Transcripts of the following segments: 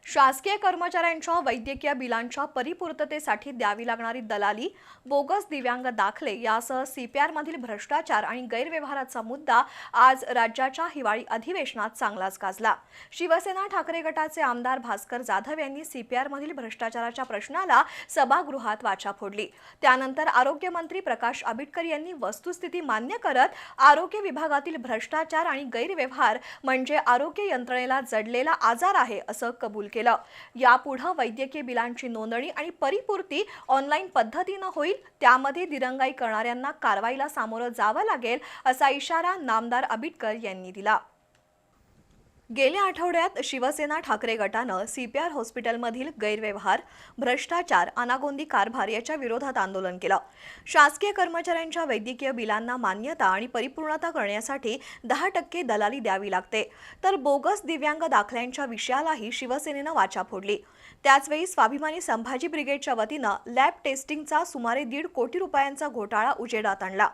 शासकीय कर्मचाऱ्यांच्या वैद्यकीय बिलांच्या परिपूर्ततेसाठी द्यावी लागणारी दलाली, बोगस दिव्यांग दाखले यासह सीपीआरमधील भ्रष्टाचार आणि गैरव्यवहाराचा मुद्दा आज राज्याच्या हिवाळी अधिवेशनात चांगलाच गाजला। शिवसेना ठाकरे गटाचे आमदार भास्कर जाधव यांनी सीपीआरमधील भ्रष्टाचाराच्या प्रश्नाला सभागृहात वाचा फोडली। त्यानंतर आरोग्य मंत्री प्रकाश आंबेडकर यांनी वस्तुस्थिती मान्य करत आरोग्य विभागातील भ्रष्टाचार आणि गैरव्यवहार म्हणजे आरोग्य यंत्रणेला जडलेला आजार आहे असं कबूल केलं। यापुढे वैद्यकीय बिलांची नोंदणी आणि परिपूर्ती ऑनलाईन पद्धतीने होईल, त्यामध्ये दिरंगाई करणाऱ्यांना कारवाईला सामोरं जावं लागेल असा इशारा नामदार आंबेडकर यांनी दिला। गेल्या आठवड्यात शिवसेना ठाकरे गटानं सीपीआर हॉस्पिटलमधील गैरव्यवहार, भ्रष्टाचार, अनागोंदी कारभार याच्या विरोधात आंदोलन केलं। शासकीय कर्मचाऱ्यांच्या वैद्यकीय बिलांना मान्यता आणि परिपूर्णता करण्यासाठी 10% दलाली द्यावी लागते, तर बोगस दिव्यांग दाखल्यांच्या विषयालाही शिवसेनेनं वाचा फोडली। त्याचवेळी स्वाभिमानी संभाजी ब्रिगेडच्या वतीनं लॅब टेस्टिंगचा सुमारे 1.5 कोटी रुपयांचा घोटाळा उजेडात आणला।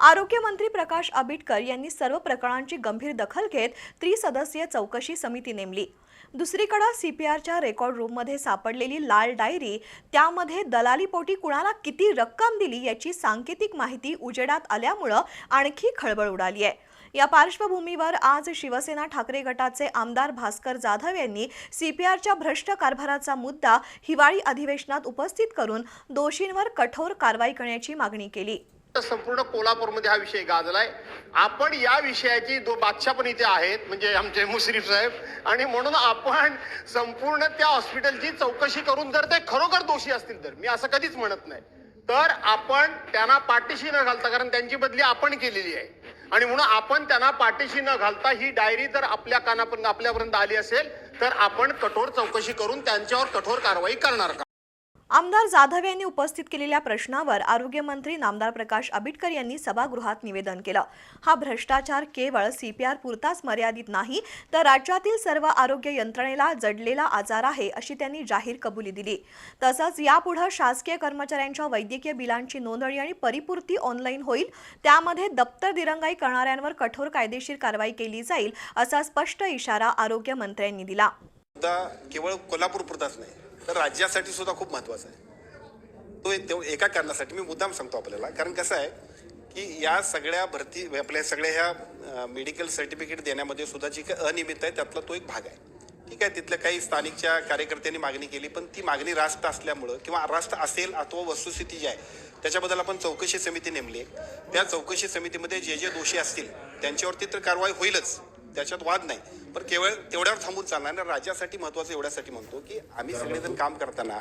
आरोग्य मंत्री प्रकाश आंबेडकर यांनी सर्व प्रकरणांची गंभीर दखल घेत त्रिसदस्यीय चौकशी समिती नेमली। दुसरीकडे सीपीआरच्या रेकॉर्ड रूममध्ये सापडलेली लाल डायरी, त्यामध्ये दलालीपोटी कुणाला किती रक्कम दिली याची सांकेतिक माहिती उजेडात आल्यामुळे आणखी खळबळ उडाली आहे। या पार्श्वभूमीवर आज शिवसेना ठाकरे गटाचे आमदार भास्कर जाधव यांनी सीपीआरच्या भ्रष्ट कारभाराचा मुद्दा हिवाळी अधिवेशनात उपस्थित करून दोषींवर कठोर कारवाई करण्याची मागणी केली। संपूर्ण कोल्हापूरमध्ये हा विषय गाजलाय। आपण या विषयाची बादशाह पण इथे आहेत, म्हणजे आमचे मुश्रीफ साहेब, आणि म्हणून आपण संपूर्ण त्या हॉस्पिटलची चौकशी करून जर ते खरोखर दोषी असतील तर, मी असं कधीच म्हणत नाही, तर आपण त्यांना पाठीशी न घालता, कारण त्यांची बदली आपण केलेली आहे, आणि म्हणून आपण त्यांना पाठीशी न घालता ही डायरी जर आपल्यापर्यंत आली असेल तर आपण कठोर चौकशी करून त्यांच्यावर कठोर कारवाई करणार का? आमदार जाधव यांनी उपस्थित केलेल्या प्रश्नावर आरोग्य मंत्री नामदार प्रकाश आंबेडकर यांनी सभागृहात निवेदन केलं। हा भ्रष्टाचार केवळ सीपीआर पुरताच मर्यादित नाही, तर राज्यातील सर्व आरोग्य यंत्रणेला जडलेला आजार आहे अशी त्यांनी जाहीर कबुली दिली। तसंच यापुढे शासकीय कर्मचाऱ्यांच्या वैद्यकीय बिलांची नोंदणी आणि परिपूर्ती ऑनलाईन होईल, त्यामध्ये दप्तर दिरंगाई करणाऱ्यांवर कठोर कायदेशीर कारवाई केली जाईल असा स्पष्ट इशारा आरोग्य मंत्र्यांनी दिला। केवळ कोल्हापूर पुरताच नाही तर राज्यासाठी सुद्धा खूप महत्त्वाचा आहे। तो एका कारणासाठी मी मुद्दाम सांगतो आपल्याला, कारण कसं आहे की या सगळ्या भरती आपल्या सगळ्या ह्या मेडिकल सर्टिफिकेट देण्यामध्ये सुद्धा जी काही अनियमित आहे त्यातला तो एक भाग आहे। ठीक आहे, तिथल्या काही स्थानिकच्या कार्यकर्त्यांनी मागणी केली, पण ती मागणी रास्त असल्यामुळं किंवा रास्त असेल अथवा वस्तुस्थिती जी आहे त्याच्याबद्दल आपण चौकशी समिती नेमली आहे। त्या चौकशी समितीमध्ये जे जे दोषी असतील त्यांच्यावरती तर कारवाई होईलच, त्याच्यात वाद नाही, पण केवळ तेवढ्यावर थांबून चालणार नाही। राज्यासाठी महत्त्वाचं एवढ्यासाठी म्हणतो की आम्ही सगळेजण काम करताना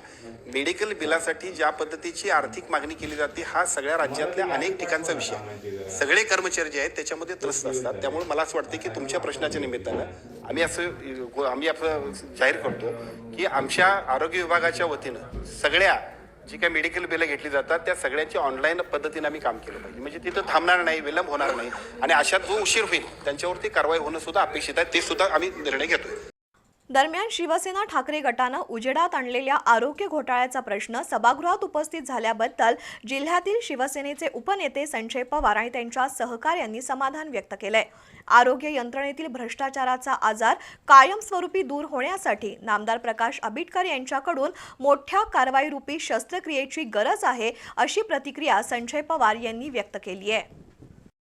मेडिकल बिलासाठी ज्या पद्धतीची आर्थिक मागणी केली जाते हा सगळ्या राज्यातल्या अनेक ठिकाणचा विषय, सगळे कर्मचारी जे आहेत त्याच्यामध्ये त्रस्त असतात। त्यामुळे मला असं वाटतं की तुमच्या प्रश्नाच्या निमित्तानं आम्ही असं जाहीर करतो की आमच्या आरोग्य विभागाच्या वतीनं सगळ्या जी काही मेडिकल बिलं घेतली जातात त्या सगळ्यांची ऑनलाईन पद्धतीने आम्ही काम केलं पाहिजे, म्हणजे तिथं थांबणार नाही, विलंब होणार नाही, आणि अशात जो उशीर होईल त्यांच्यावरती कारवाई होणं सुद्धा अपेक्षित आहे, ते सुद्धा आम्ही निर्णय घेतोय। दरम्यान शिवसेना ठाकरे गटानं उजेडात आणलेल्या आरोग्य घोटाळ्याचा प्रश्न सभागृहात उपस्थित झाल्याबद्दल जिल्ह्यातील शिवसेनेचे उपनेते संजय पवार आणि त्यांच्या सहकाऱ्यांनी समाधान व्यक्त केलंय। आरोग्य यंत्रणेतील भ्रष्टाचाराचा आजार कायमस्वरूपी दूर होण्यासाठी नामदार प्रकाश आंबेडकर यांच्याकडून मोठ्या कारवाईरूपी शस्त्रक्रियेची गरज आहे अशी प्रतिक्रिया संजय पवार यांनी व्यक्त केली आहे।